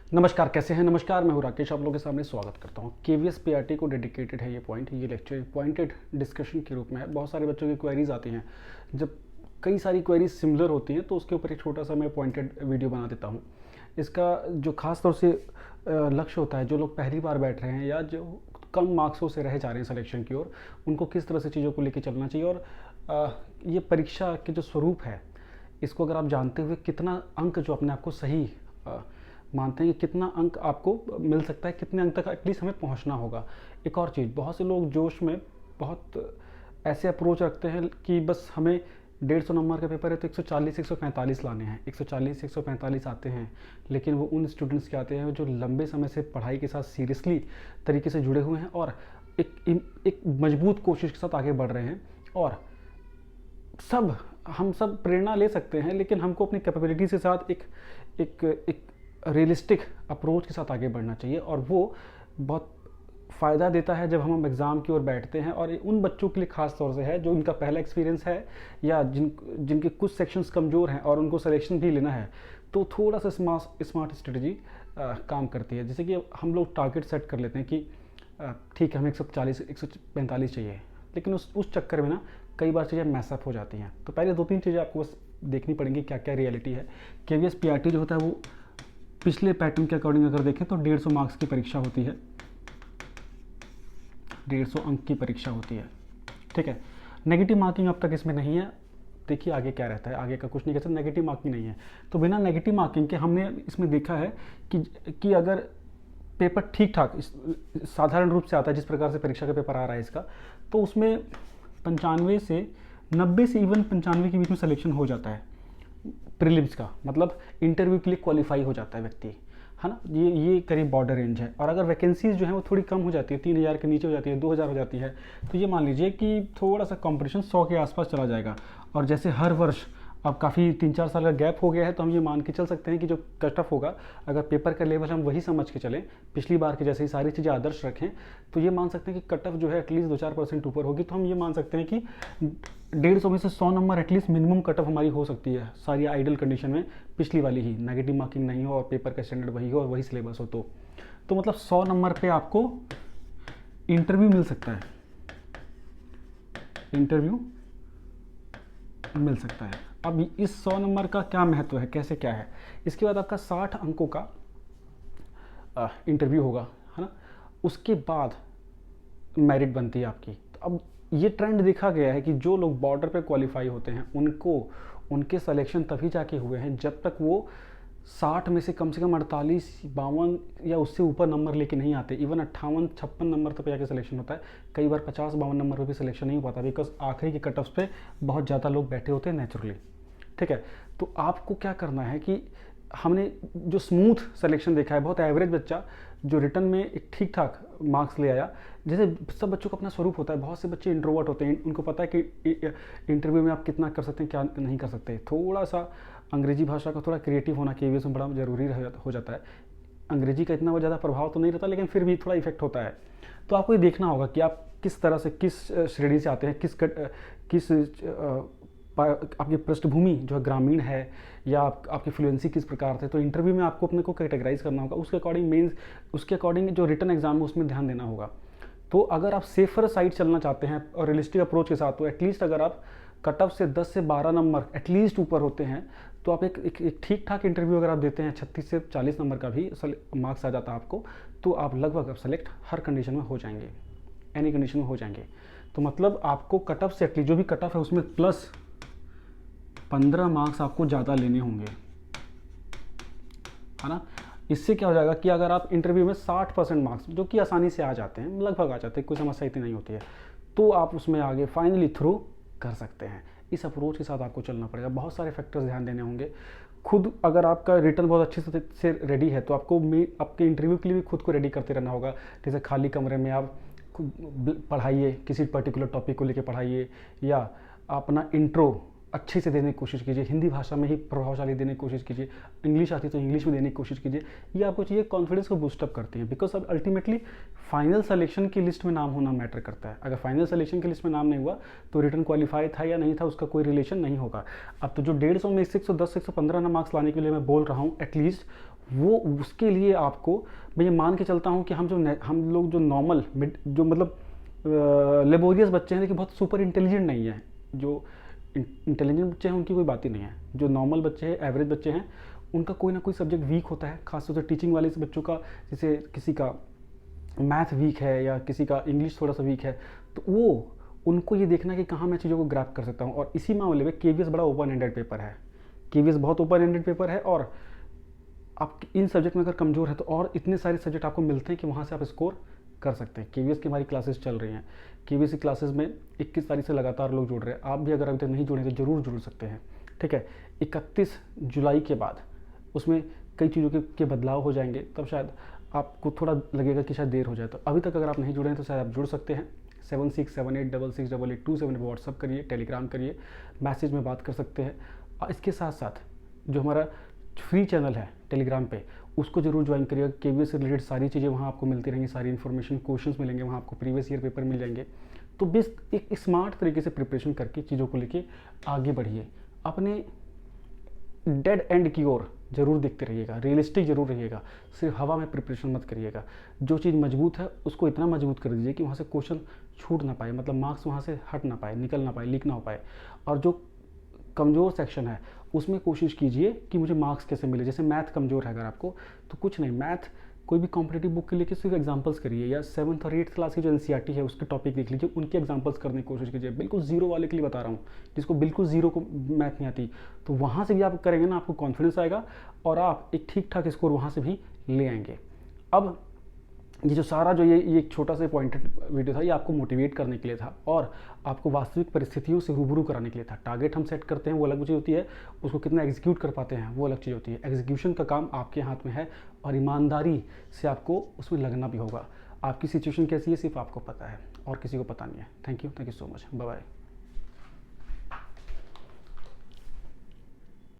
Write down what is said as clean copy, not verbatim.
नमस्कार, कैसे हैं? नमस्कार, मैं हूँ राकेश, आप लोगों के सामने स्वागत करता हूँ। केवीएस पीआरटी को डेडिकेटेड है ये लेक्चर पॉइंटेड डिस्कशन के रूप में है। बहुत सारे बच्चों की क्वेरीज आती हैं। जब कई सारी क्वेरीज सिमिलर होती हैं तो उसके ऊपर एक छोटा सा मैं पॉइंटेड वीडियो बना देता हूँ। इसका जो खास तौर से लक्ष्य होता है, जो लोग पहली बार बैठ रहे हैं या जो कम मार्क्सों से रह जा रहे हैं सिलेक्शन की ओर, उनको किस तरह से चीज़ों को लेकर चलना चाहिए। और ये परीक्षा के जो स्वरूप है, इसको अगर आप जानते हुए कितना अंक जो अपने आप को सही मानते हैं कि कितना अंक आपको मिल सकता है, कितने अंक तक एटलीस्ट हमें पहुंचना होगा। एक और चीज़, बहुत से लोग जोश में बहुत ऐसे अप्रोच रखते हैं कि बस हमें 150 नंबर का पेपर है तो 140 145 लाने हैं। 140 145 आते हैं, लेकिन वो उन स्टूडेंट्स के आते हैं जो लंबे समय से पढ़ाई के साथ सीरियसली तरीके से जुड़े हुए हैं और एक मजबूत कोशिश के साथ आगे बढ़ रहे हैं। और हम सब प्रेरणा ले सकते हैं, लेकिन हमको अपनी कैपेबिलिटीज़ के साथ एक रियलिस्टिक अप्रोच के साथ आगे बढ़ना चाहिए। और वो बहुत फ़ायदा देता है जब हम एग्ज़ाम की ओर बैठते हैं। और उन बच्चों के लिए ख़ास तौर से है जो इनका पहला एक्सपीरियंस है या जिनके कुछ सेक्शंस कमज़ोर हैं और उनको सिलेक्शन भी लेना है, तो थोड़ा सा स्मार्ट स्ट्रेटजी काम करती है। जैसे कि हम लोग टारगेट सेट कर लेते हैं कि ठीक है, हमें 140 145 चाहिए, लेकिन उस चक्कर में ना कई बार चीज़ें मैसअप हो जाती हैं। तो पहले 2-3 चीज़ें आपको बस देखनी पड़ेंगी, क्या क्या रियलिटी है। केवीएस पीआरटी जो होता है वो पिछले पैटर्न के अकॉर्डिंग अगर देखें तो 150 मार्क्स की परीक्षा होती है, 150 अंक की परीक्षा होती है। ठीक है, नेगेटिव मार्किंग अब तक इसमें नहीं है। देखिए आगे क्या रहता है, आगे का कुछ नहीं कह सकते, नेगेटिव मार्किंग नहीं है। तो बिना नेगेटिव मार्किंग के हमने इसमें देखा है कि अगर पेपर ठीक ठाक साधारण रूप से आता है, जिस प्रकार से परीक्षा का पेपर आ रहा है इसका, तो उसमें 95 से 90 से इवन 95 के बीच में सिलेक्शन हो जाता है प्रीलिम्स का। मतलब इंटरव्यू के लिए क्वालिफाई हो जाता है व्यक्ति, है ना। ये करीब बॉर्डर रेंज है। और अगर वैकेंसीज जो है वो थोड़ी कम हो जाती है, 3000 के नीचे हो जाती है, 2000 हो जाती है, तो ये मान लीजिए कि थोड़ा सा कंपटीशन 100 के आसपास चला जाएगा। और जैसे हर वर्ष अब काफ़ी 3-4 साल का गैप हो गया है, तो हम ये मान के चल सकते हैं कि जो कट ऑफ होगा, अगर पेपर का लेवल हम वही समझ के चलें, पिछली बार की जैसे ही सारी चीज़ें आदर्श रखें, तो ये मान सकते हैं कि कट ऑफ जो है एटलीस्ट 2-4% ऊपर होगी। तो हम ये मान सकते हैं कि 150 में से 100 number at least minimum cut off हमारी हो सकती है, सारी आइडियल कंडीशन में, पिछली वाली ही, नेगेटिव मार्किंग नहीं हो और पेपर का स्टैंडर्ड वही हो और वही सिलेबस हो। तो मतलब 100 नंबर पे आपको इंटरव्यू मिल सकता है, इंटरव्यू मिल सकता है। अब इस 100 नंबर का क्या महत्व है, कैसे क्या है, इसके बाद आपका 60 अंकों का इंटरव्यू होगा, है ना। उसके बाद मेरिट बनती है आपकी। तो अब ये ट्रेंड देखा गया है कि जो लोग बॉर्डर पे क्वालिफाई होते हैं उनके सिलेक्शन तभी जाके हुए हैं जब तक वो 60 में से कम 48 52 या उससे ऊपर नंबर लेके नहीं आते। इवन 58 56 नंबर तक जाके सिलेक्शन होता है। कई बार 50 52 नंबर पर भी सिलेक्शन नहीं हो पाता, बिकॉज आखिरी के कट ऑफ पे बहुत ज़्यादा लोग बैठे होते हैं नेचुरली। ठीक है, तो आपको क्या करना है कि हमने जो स्मूथ सिलेक्शन देखा है, बहुत एवरेज बच्चा जो रिटर्न में एक ठीक ठाक मार्क्स ले आया। जैसे सब बच्चों का अपना स्वरूप होता है, बहुत से बच्चे इंट्रोवर्ट होते हैं, उनको पता है कि इंटरव्यू में आप कितना कर सकते हैं, क्या नहीं कर सकते। थोड़ा सा अंग्रेजी भाषा का थोड़ा क्रिएटिव होना केवीएस में बड़ा ज़रूरी हो जाता है। अंग्रेजी का इतना ज़्यादा प्रभाव तो नहीं रहता, लेकिन फिर भी थोड़ा इफेक्ट होता है। तो आपको ये देखना होगा कि आप किस तरह से, किस श्रेणी से आते हैं, किस आपकी पृष्ठभूमि जो है ग्रामीण है, या आपकी फ्लुएंसी किस प्रकार से। तो इंटरव्यू में आपको अपने को कैटेगराइज करना होगा, उसके अकॉर्डिंग उसके अकॉर्डिंग जो रिटन एग्जाम है उसमें ध्यान देना होगा। तो अगर आप सेफर साइड चलना चाहते हैं और रियलिस्टिक अप्रोच के साथ, तो एटलीस्ट अगर आप कट ऑफ से 10 से 12 नंबर एटलीस्ट ऊपर होते हैं, तो आप एक ठीक ठाक इंटरव्यू अगर आप देते हैं, 36 से 40 नंबर का भी मार्क्स आ जाता है आपको, तो आप लगभग अब सेलेक्ट हर कंडीशन में हो जाएंगे, एनी कंडीशन में हो जाएंगे। तो मतलब आपको कट ऑफ से एटलीस्ट जो भी कट ऑफ है उसमें प्लस 15 मार्क्स आपको ज़्यादा लेने होंगे, है ना। इससे क्या हो जाएगा कि अगर आप इंटरव्यू में 60% मार्क्स, जो कि आसानी से आ जाते हैं, लगभग आ जाते हैं, कोई समस्या इतनी नहीं होती है, तो आप उसमें आगे फाइनली थ्रू कर सकते हैं। इस अप्रोच के साथ आपको चलना पड़ेगा। बहुत सारे फैक्टर्स ध्यान देने होंगे। खुद अगर आपका रिटर्न बहुत अच्छे से रेडी है, तो आपको आपके इंटरव्यू के लिए भी खुद को रेडी करते रहना होगा। जैसे खाली कमरे में आप पढ़ाइए, किसी पर्टिकुलर टॉपिक को लेकर पढ़ाइए, या अपना इंट्रो अच्छे से देने की कोशिश कीजिए, हिंदी भाषा में ही प्रभावशाली देने की कोशिश कीजिए, इंग्लिश आती तो इंग्लिश में देने की कोशिश कीजिए। ये आपको चीज़ें कॉन्फिडेंस को बूस्टअप करती हैं, बिकॉज अब अल्टीमेटली फाइनल सिलेक्शन की लिस्ट में नाम होना मैटर करता है। अगर फाइनल सिलेक्शन की लिस्ट में नाम नहीं हुआ तो रिटर्न क्वालिफाई था या नहीं था उसका कोई रिलेशन नहीं होगा। अब तो जो 150 में 110 115 ना मार्क्स लाने के लिए मैं बोल रहा हूँ एटलीस्ट, वो उसके लिए आपको मैं ये मान के चलता हूँ कि हम लोग जो नॉर्मल जो मतलब लेबोरियस बच्चे हैं लेकिन बहुत सुपर इंटेलिजेंट नहीं है, जो इंटेलिजेंट बच्चे हैं उनकी कोई बात ही नहीं है, जो नॉर्मल बच्चे हैं एवरेज बच्चे हैं उनका कोई ना कोई सब्जेक्ट वीक होता है, खासतौर से टीचिंग वाले से बच्चों का, जैसे किसी का मैथ वीक है या किसी का इंग्लिश थोड़ा सा वीक है, तो वो उनको ये देखना कि कहाँ मैं चीज़ों को ग्रैप कर सकता हूँ। और इसी मामले में केवीएस बड़ा ओपन एंडेड पेपर है, केवीएस बहुत ओपन एंडेड पेपर है, और आप इन सब्जेक्ट में अगर कमज़ोर है तो और इतने सारे सब्जेक्ट आपको मिलते हैं कि वहाँ से आप स्कोर कर सकते हैं। केवीएस की हमारी क्लासेस चल रही हैं, केवीएस की क्लासेस में 21 तारीख से लगातार लोग जुड़ रहे हैं, आप भी अगर अभी तक नहीं जुड़े तो जरूर जुड़ सकते हैं, ठीक है। 31 जुलाई के बाद उसमें कई चीज़ों के बदलाव हो जाएंगे, तब शायद आपको थोड़ा लगेगा कि शायद देर हो जाए। तो अभी तक अगर आप नहीं जुड़े हैं तो शायद आप जुड़ सकते हैं। 7678668827 पर व्हाट्सअप करिए, टेलीग्राम करिए, मैसेज में बात कर सकते हैं। और इसके साथ साथ जो हमारा फ्री चैनल है टेलीग्राम पे, उसको जरूर ज्वाइन करिएगा। केवीएस से रिलेटेड सारी चीज़ें वहाँ आपको मिलती रहेंगी, सारी इन्फॉर्मेशन, क्वेश्चंस मिलेंगे वहाँ आपको, प्रीवियस ईयर पेपर मिल जाएंगे। तो बेस एक स्मार्ट तरीके से प्रिपरेशन करके चीज़ों को लेके आगे बढ़िए, अपने डेड एंड की ओर जरूर देखते रहिएगा, रियलिस्टिक जरूर रहिएगा, सिर्फ हवा में प्रिपरेशन मत करिएगा। जो चीज़ मजबूत है उसको इतना मजबूत कर दीजिए कि वहाँ से क्वेश्चन छूट ना पाए, मतलब मार्क्स वहाँ से हट ना पाए, निकल ना पाए, लीक ना हो पाए। और जो कमज़ोर सेक्शन है उसमें कोशिश कीजिए कि मुझे मार्क्स कैसे मिले। जैसे मैथ कमज़ोर है अगर आपको, तो कुछ नहीं, मैथ कोई भी कॉम्पिटेटिव बुक के लेके सिर्फ एग्जांपल्स करिए, या 7th और 8th क्लास की जो एनसीईआरटी है उसके टॉपिक देख लीजिए, उनके एग्जांपल्स करने की कोशिश कीजिए। बिल्कुल जीरो वाले के लिए बता रहा हूँ, जिसको बिल्कुल जीरो को मैथ नहीं आती, तो वहाँ से भी आप करेंगे ना, आपको कॉन्फिडेंस आएगा और आप एक ठीक ठाक स्कोर वहाँ से भी ले आएंगे। अब ये जो सारा जो ये एक छोटा सा पॉइंटेड वीडियो था, ये आपको मोटिवेट करने के लिए था और आपको वास्तविक परिस्थितियों से रूबरू कराने के लिए था। टारगेट हम सेट करते हैं वो अलग चीज़ होती है, उसको कितना एग्जीक्यूट कर पाते हैं वो अलग चीज़ होती है। एग्जीक्यूशन का काम आपके हाथ में है और ईमानदारी से आपको उसमें लगना भी होगा। आपकी सिचुएशन कैसी है सिर्फ आपको पता है और किसी को पता नहीं है। Thank you so much, bye bye.